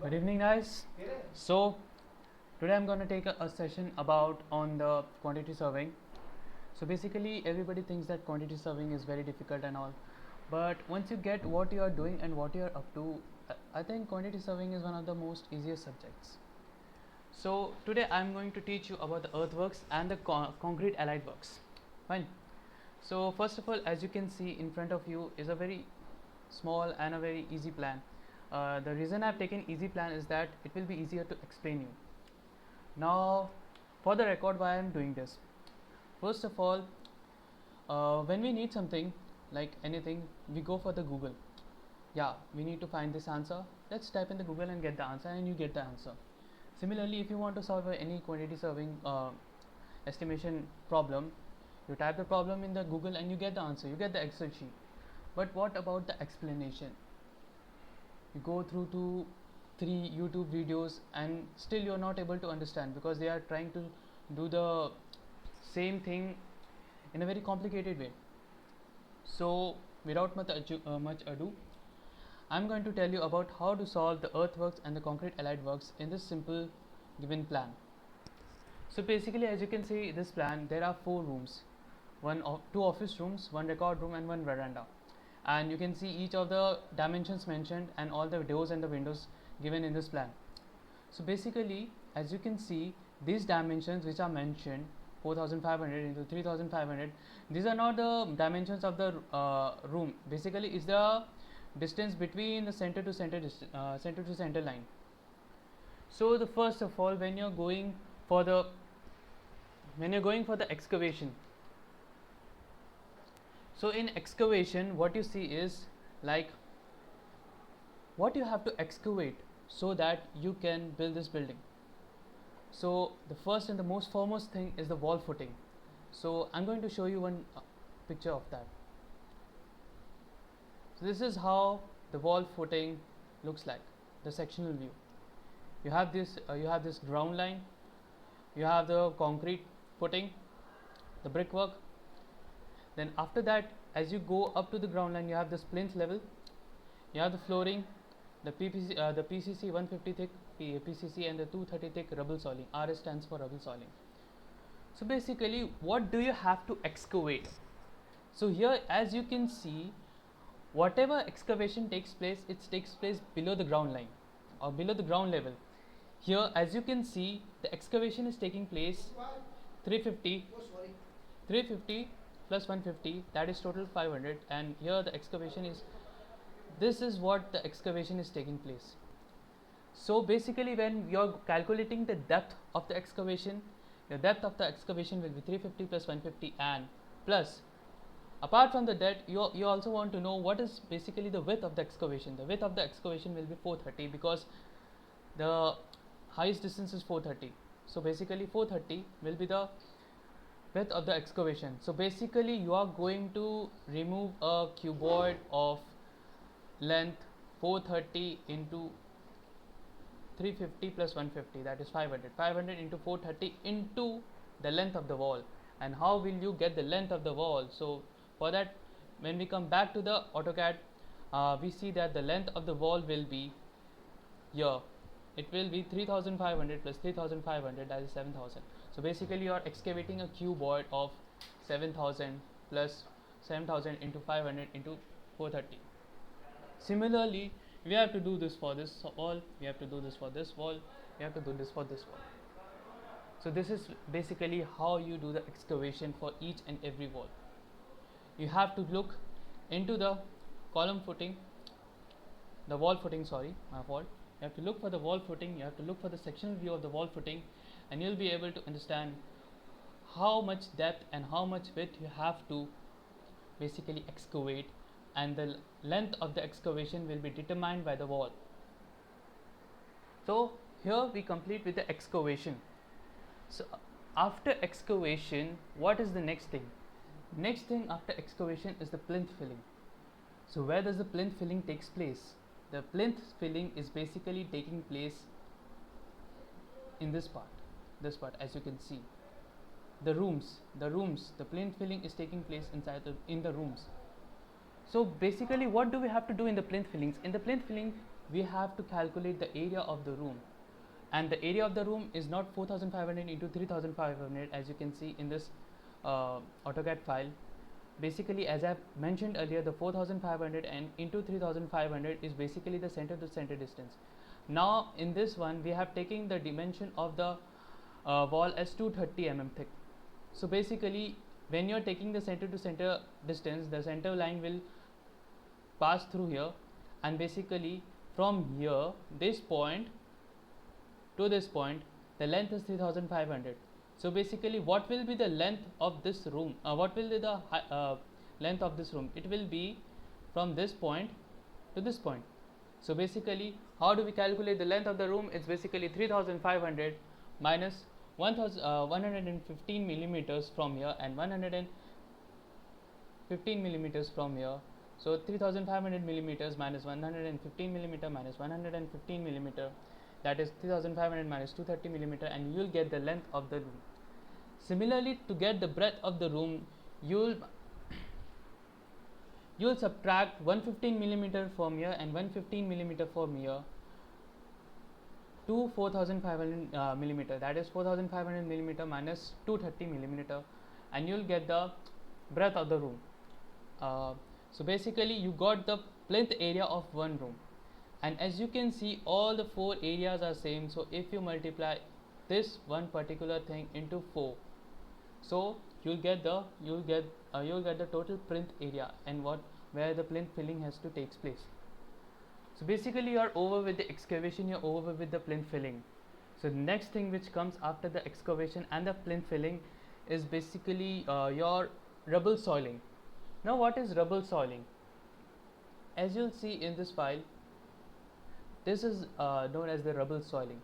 Good evening, guys. So today I'm going to take a session about on the quantity surveying. So basically, everybody thinks that quantity surveying is very difficult and all, but once you get what you are doing and what you are up to, I think quantity surveying is one of the most easiest subjects. So today I'm going to teach you about the earthworks and the concrete allied works. Fine. So first of all, as you can see in front of you is a very small and a very easy plan. The reason I've taken easy plan is that it will be easier to explain you. Now, for the record, why I'm doing this. First of all, when we need something like anything, we go for the Google. Yeah, we need to find this answer. Let's type in the Google and get the answer, and you get the answer. Similarly, if you want to solve any quantity surveying estimation problem, you type the problem in the Google and you get the answer. You get the Excel sheet. But what about the explanation? You go through 2-3 YouTube videos and still you're not able to understand because they are trying to do the same thing in a very complicated way. So without much ado, I'm going to tell you about how to solve the earthworks and the concrete allied works in this simple given plan. So basically, as you can see this plan, there are 4 rooms, two office rooms, 1 record room and 1 veranda, and you can see each of the dimensions mentioned and all the doors and the windows given in this plan. So basically, as you can see, these dimensions which are mentioned, 4500 into 3500, these are not the dimensions of the room. Basically is the distance between the center to center line. So the first of all, when you're going for the excavation, so in excavation what you see is like what you have to excavate so that you can build this building. So the first and the most foremost thing is the wall footing. So I'm going to show you one picture of that. So this is how the wall footing looks like, the sectional view. You have this ground line, you have the concrete footing, the brickwork. Then after that, as you go up to the ground line, you have this plinth level, you have the flooring, the PCC 150 thick PCC and the 230 thick rubble soiling. RS stands for rubble soiling. So basically, what do you have to excavate? So here, as you can see, whatever excavation takes place, it takes place below the ground line or below the ground level. Here, as you can see, the excavation is taking place 350 plus 150, that is total 500, and here the excavation is, this is what the excavation is taking place. So basically, when you're calculating the depth of the excavation, the depth of the excavation will be 350 plus 150, and plus apart from the depth, you also want to know what is basically the width of the excavation. The width of the excavation will be 430 because the highest distance is 430. So basically 430 will be the width of the excavation. So basically you are going to remove a cuboid of length 430 into 350 plus 150, that is 500 into 430 into the length of the wall. And how will you get the length of the wall? So for that, when we come back to the AutoCAD, we see that the length of the wall will be here. It will be 3500 plus 3500, that is 7000. So basically you are excavating a cuboid of 7000 plus 7000 into 500 into 430. Similarly, we have to do this for this wall, we have to do this for this wall, we have to do this for this wall. So this is basically how you do the excavation for each and every wall. You have to look into the column footing, the wall footing, sorry, my fault. You have to look for the wall footing, you have to look for the sectional view of the wall footing, and you'll be able to understand how much depth and how much width you have to basically excavate, and the length of the excavation will be determined by the wall. So here we complete with the excavation. So after excavation, what is the next thing? Next thing after excavation is the plinth filling. So where does the plinth filling takes place? The plinth filling is basically taking place in this part, as you can see. The rooms, the plinth filling is taking place in the rooms. So basically, what do we have to do in the plinth fillings? In the plinth filling, we have to calculate the area of the room, and the area of the room is not 4500 into 3500 as you can see in this AutoCAD file. Basically, as I mentioned earlier, the 4500 and into 3500 is basically the center to center distance. Now in this one we have taken the dimension of the wall as 230 mm thick. So basically, when you are taking the center to center distance, the center line will pass through here, and basically from here, this point to this point, the length is 3500. So basically, what will be the length of this room? What will be the length of this room? It will be from this point to this point. So basically, how do we calculate the length of the room? It's basically 3500 minus 115 millimeters from here and 115 millimeters from here. So 3500 millimeters minus 115 millimeter minus 115 millimeter, that is 3500 minus 230 millimeter, and you will get the length of the room. Similarly, to get the breadth of the room, you will subtract 115 millimeter from here and 115 millimeter from here to 4500 millimeter, that is 4500 millimeter minus 230 millimeter, and you will get the breadth of the room. So basically, you got the plinth area of one room, and as you can see, all the four areas are same. So if you multiply this one particular thing into 4, so you'll get the total plinth area and where the plinth filling has to takes place. So basically, you are over with the excavation, you're over with the plinth filling. So the next thing which comes after the excavation and the plinth filling is basically your rubble soiling. Now what is rubble soiling? As you'll see in this file, this is known as the rubble soiling.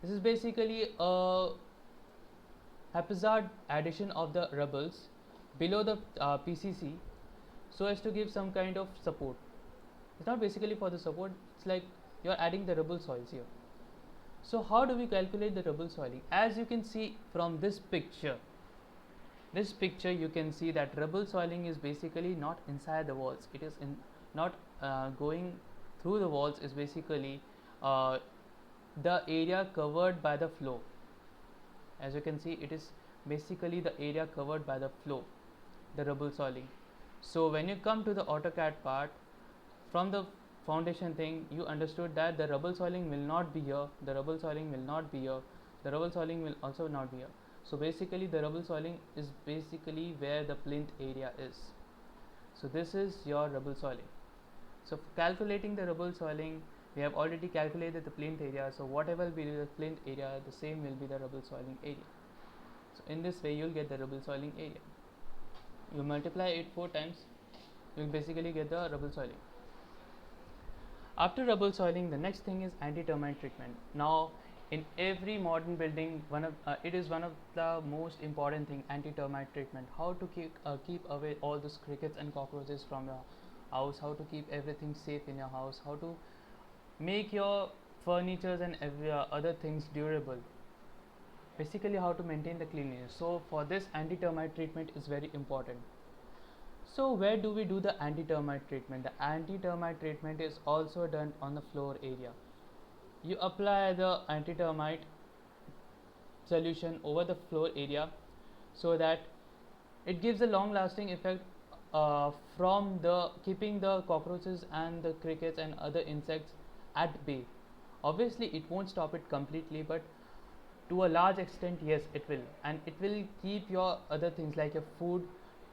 This is basically a haphazard addition of the rubbles below the PCC so as to give some kind of support. It's not basically for the support, it's like you're adding the rubble soils here. So how do we calculate the rubble soiling? As you can see from this picture, you can see that rubble soiling is basically not inside the walls, it is not going through the walls, is basically the area covered by the flow. As you can see, it is basically the area covered by the flow, the rubble soiling. So when you come to the AutoCAD part, from the foundation thing, you understood that the rubble soiling will not be here, the rubble soiling will not be here, the rubble soiling will also not be here. So basically, the rubble soiling is basically where the plinth area is. So this is your rubble soiling. So for calculating the rubble soiling, we have already calculated the plinth area. So whatever will be the plinth area, the same will be the rubble soiling area. So in this way, you will get the rubble soiling area. You multiply it 4 times, you will basically get the rubble soiling. After rubble soiling, the next thing is anti-termite treatment. Now, in every modern building, it is one of the most important thing, anti-termite treatment. How to keep away all those crickets and cockroaches from your house, how to keep everything safe in your house, how to make your furnitures and other things durable. Basically, how to maintain the cleanliness. So for this, anti-termite treatment is very important. So where do we do the anti-termite treatment? The anti-termite treatment is also done on the floor area. You apply the anti-termite solution over the floor area so that it gives a long-lasting effect from the keeping the cockroaches and the crickets and other insects at bay. Obviously, it won't stop it completely, but to a large extent, yes, it will, and it will keep your other things like your food,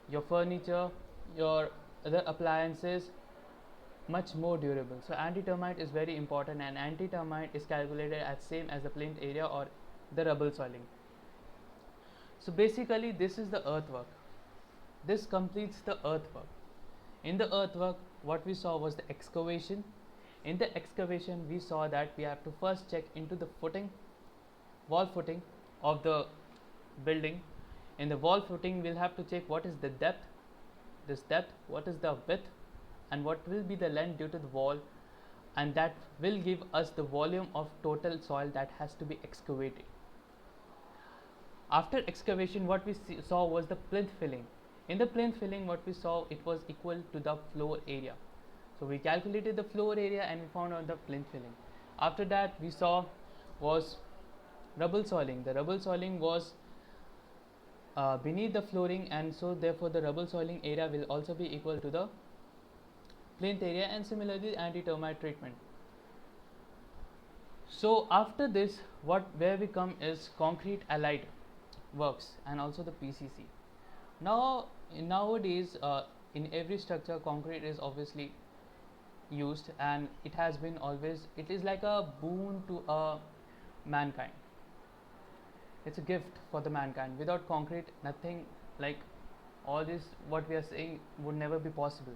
your furniture, your other appliances much more durable. So anti-termite is very important, and anti-termite is calculated as same as the plinth area or the rubble soiling. So basically, this is the earthwork. This completes the earthwork. In the earthwork, what we saw was the excavation. In the excavation, we saw that we have to first check into the footing, wall footing of the building. In the wall footing, we'll have to check what is the depth, what is the width, and what will be the length due to the wall, and that will give us the volume of total soil that has to be excavated. After excavation, what we saw was the plinth filling. In the plinth filling, what we saw, it was equal to the floor area. So we calculated the floor area and we found out the plinth filling. After that we saw was rubble soiling. The rubble soiling was beneath the flooring, and so therefore the rubble soiling area will also be equal to the plinth area, and similarly anti-termite treatment. So after this, where we come is concrete allied works and also the PCC. Now nowadays in every structure concrete is obviously used, and it has been always, it is like a boon to mankind. It's a gift for the mankind. Without concrete, nothing like all this what we are saying would never be possible.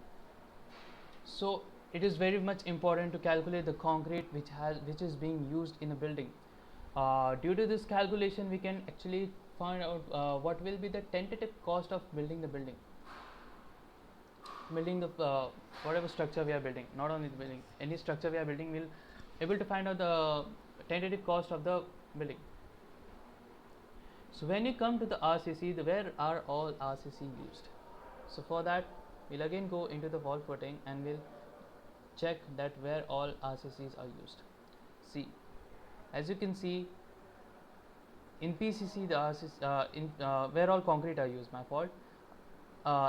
So it is very much important to calculate the concrete which is being used in a building. Due to this calculation, we can actually find out what will be the tentative cost of building the whatever structure we are building. Not only the building, any structure we are building, we'll able to find out the tentative cost of the building. So when you come to the RCC, where are all RCC used? So for that, we'll again go into the wall footing and we'll check that where all RCCs are used. See, as you can see, in PCC the RCC where all concrete are used. My fault.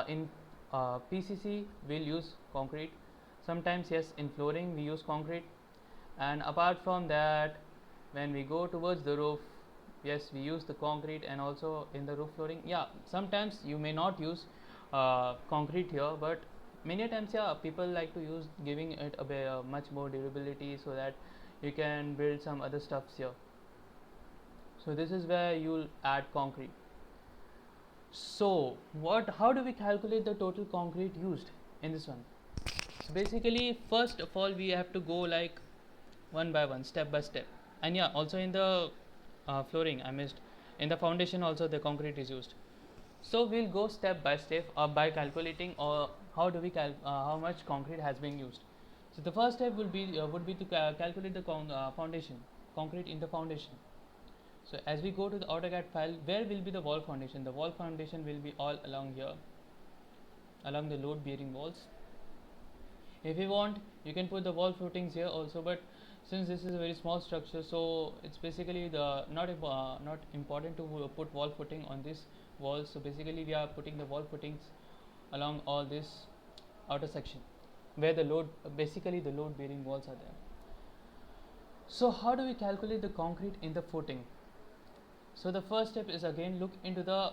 In PCC we'll use concrete. Sometimes yes, in flooring we use concrete, and apart from that, when we go towards the roof, yes, we use the concrete, and also in the roof flooring. Yeah, sometimes you may not use concrete here, but many times people like to use, giving it a much more durability so that you can build some other stuffs here. So this is where you'll add concrete. So how do we calculate the total concrete used in this one? So basically, first of all, we have to go like one by one, step by step. And yeah, also in the flooring, I missed, in the foundation also the concrete is used. So we'll go step by step by calculating how much concrete has been used. So the first step would be to calculate the foundation, concrete in the foundation. So as we go to the AutoCAD file, where will be the wall foundation? The wall foundation will be all along here, along the load bearing walls. If you want, you can put the wall footings here also, but since this is a very small structure, so it's basically not important to put wall footing on this wall. So basically we are putting the wall footings along all this outer section where the load bearing walls are there. So how do we calculate the concrete in the footing? So the first step is again look into the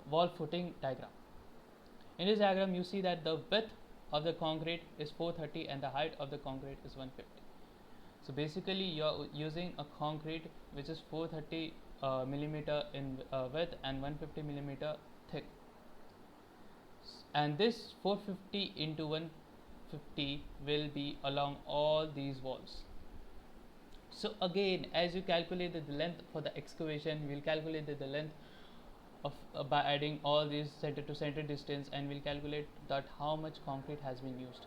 wall footing diagram. In this diagram you see that the width of the concrete is 430 and the height of the concrete is 150. So basically you are using a concrete which is 430 millimeter in width and 150 millimeter thick, and this 450 into 150 will be along all these walls. So again, as you calculate the length for the excavation, we will calculate the length of by adding all these center to center distance, and we'll calculate that how much concrete has been used.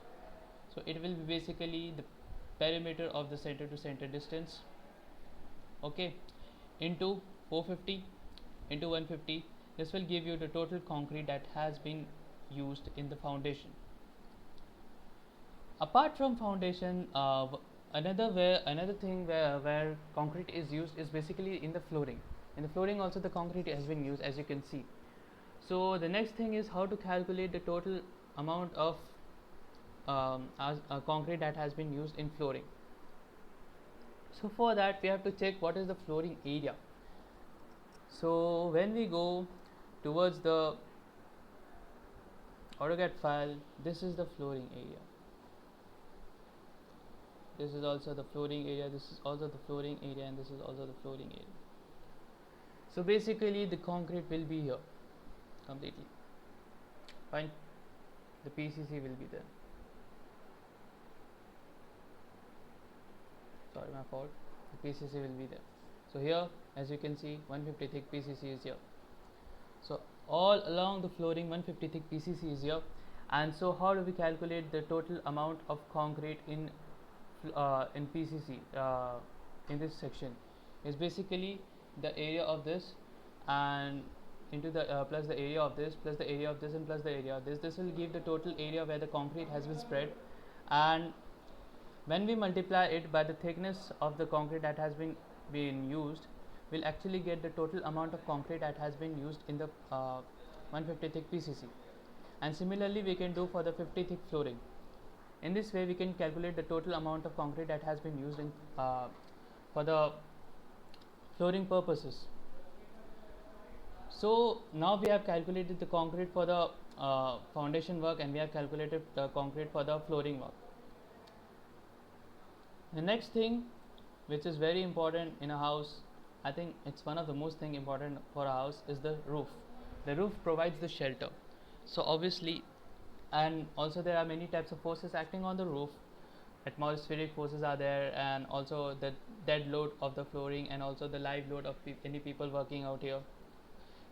So it will be basically the perimeter of the center to center distance, okay, into 450 into 150. This will give you the total concrete that has been used in the foundation. Apart from foundation, another thing where concrete is used is basically in the flooring. In the flooring also the concrete has been used, as you can see. So the next thing is how to calculate the total amount of concrete that has been used in flooring. So for that we have to check what is the flooring area. So when we go towards the AutoCAD file, this is the flooring area. This is also the flooring area, this is also the flooring area, and this is also the flooring area. So basically the concrete will be here completely. Fine. The PCC will be there. Sorry, my fault. The PCC will be there. So here, as you can see, 150 thick PCC is here. So all along the flooring, 150 thick PCC is here. And so how do we calculate the total amount of concrete in PCC in this section? Is basically the area of this and into the plus the area of this plus the area of this and plus the area of this. This will give the total area where the concrete has been spread, and when we multiply it by the thickness of the concrete that has been used, we'll actually get the total amount of concrete that has been used in the 150 thick PCC. And similarly we can do for the 50 thick flooring. In this way we can calculate the total amount of concrete that has been used in for the flooring purposes. So now we have calculated the concrete for the foundation work, and we have calculated the concrete for the flooring work. The next thing which is very important in a house, I think it's one of the most thing important for a house, is the roof. The roof provides the shelter. So obviously, and also there are many types of forces acting on the roof. Atmospheric forces are there, and also the dead load of the flooring, and also the live load of any people working out here.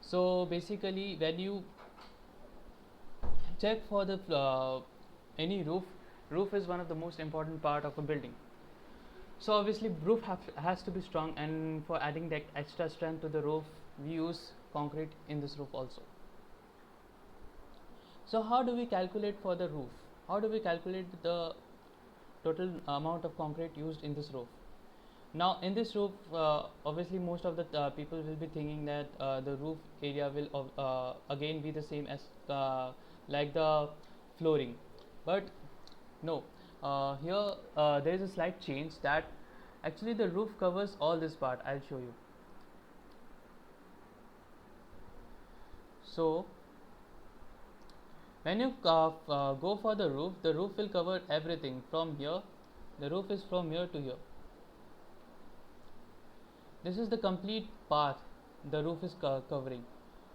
So basically when you check for the any roof is one of the most important part of a building. So obviously roof has to be strong, and for adding that extra strength to the roof we use concrete in this roof also. So how do we calculate for the roof? How do we calculate the total amount of concrete used in this roof? Now in this roof, obviously most of the people will be thinking that the roof area will again be the same as like the flooring, but no. Here there is a slight change, that actually the roof covers all this part. I'll show you. So when you go for the roof will cover everything from here. The roof is from here to here. This is the complete path the roof is covering.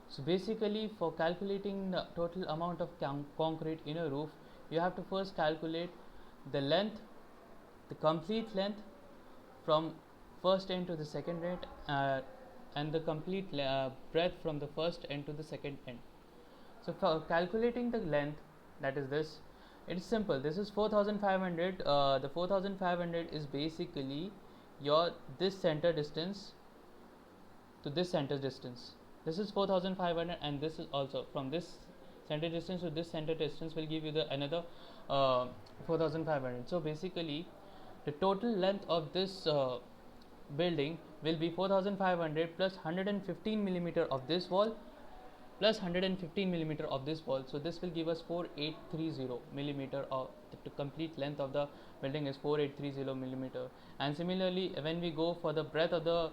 So basically for calculating the total amount of concrete in a roof, you have to first calculate the length, the complete length from first end to the second end, and the complete breadth from the first end to the second end. So for calculating the length, that is this, it is simple. This is 4500. The 4500 is basically your this center distance to this center distance. This is 4500, and this is also from this center distance to this center distance will give you the another 4500. So basically the total length of this building will be 4500 plus 115 millimeter of this wall plus 115 millimeter of this wall. So this will give us 4830 millimeter. Of the complete length of the building is 4830 millimeter. And similarly when we go for the breadth of the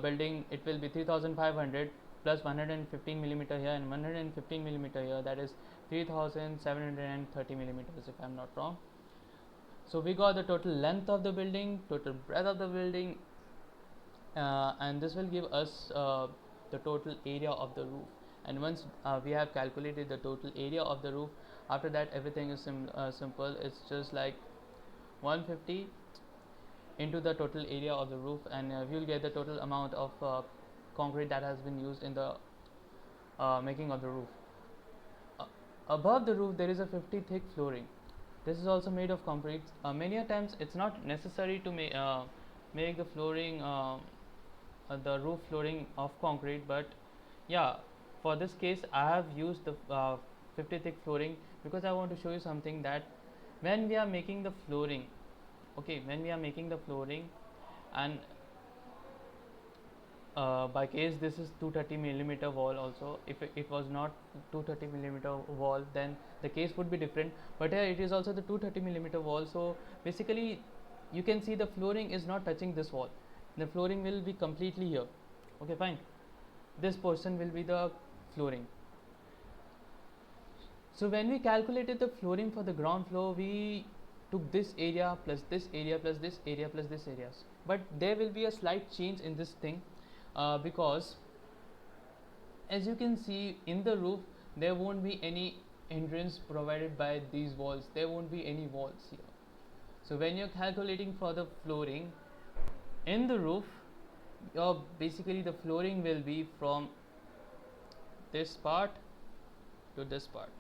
building, it will be 3500 plus 115 millimeter here and 115 millimeter here, that is 3730 millimeters if I am not wrong. So we got the total length of the building, total breadth of the building, and this will give us the total area of the roof. And once we have calculated the total area of the roof, after that everything is simple. It's just like 150 into the total area of the roof, and we will get the total amount of concrete that has been used in the making of the roof. Above the roof there is a 50 thick flooring. This is also made of concrete. Many a times it's not necessary to make the flooring the roof flooring of concrete, but yeah, for this case I have used the 50 thick flooring because I want to show you something, that when we are making the flooring, okay, when we are making the flooring, and by case this is 230 millimeter wall also. If it was not 230 millimeter wall, then the case would be different, but here it is also the 230 millimeter wall. So basically you can see the flooring is not touching this wall, the flooring will be completely here. Okay, fine, this portion will be the flooring. So when we calculated the flooring for the ground floor, we took this area plus this area plus this area plus this areas, but there will be a slight change in this thing, because as you can see in the roof there won't be any hindrance provided by these walls, there won't be any walls here. So when you're calculating for the flooring in the roof, basically the flooring will be from this part to this part.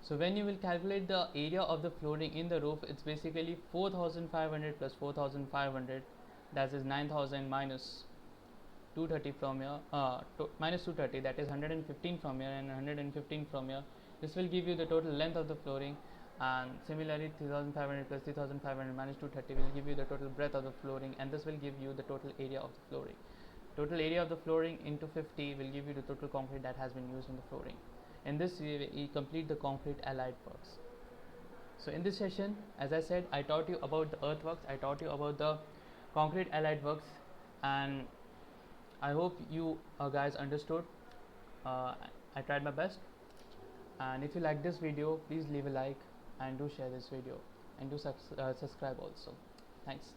So when you will calculate the area of the flooring in the roof, it's basically 4500 plus 4500, that is 9000 minus 230 from here, minus 230, that is 115 from here and 115 from here. This will give you the total length of the flooring. and similarly 3500 plus 3500 minus 230 will give you the total breadth of the flooring, and this will give you the total area of the flooring. Total area of the flooring into 50 will give you the total concrete that has been used in the flooring. In this we complete the concrete allied works. So in this session, as I said, I taught you about the earthworks, I taught you about the concrete allied works, and I hope you guys understood. I tried my best, and if you like this video, please leave a like and do share this video, and do subscribe also. Thanks.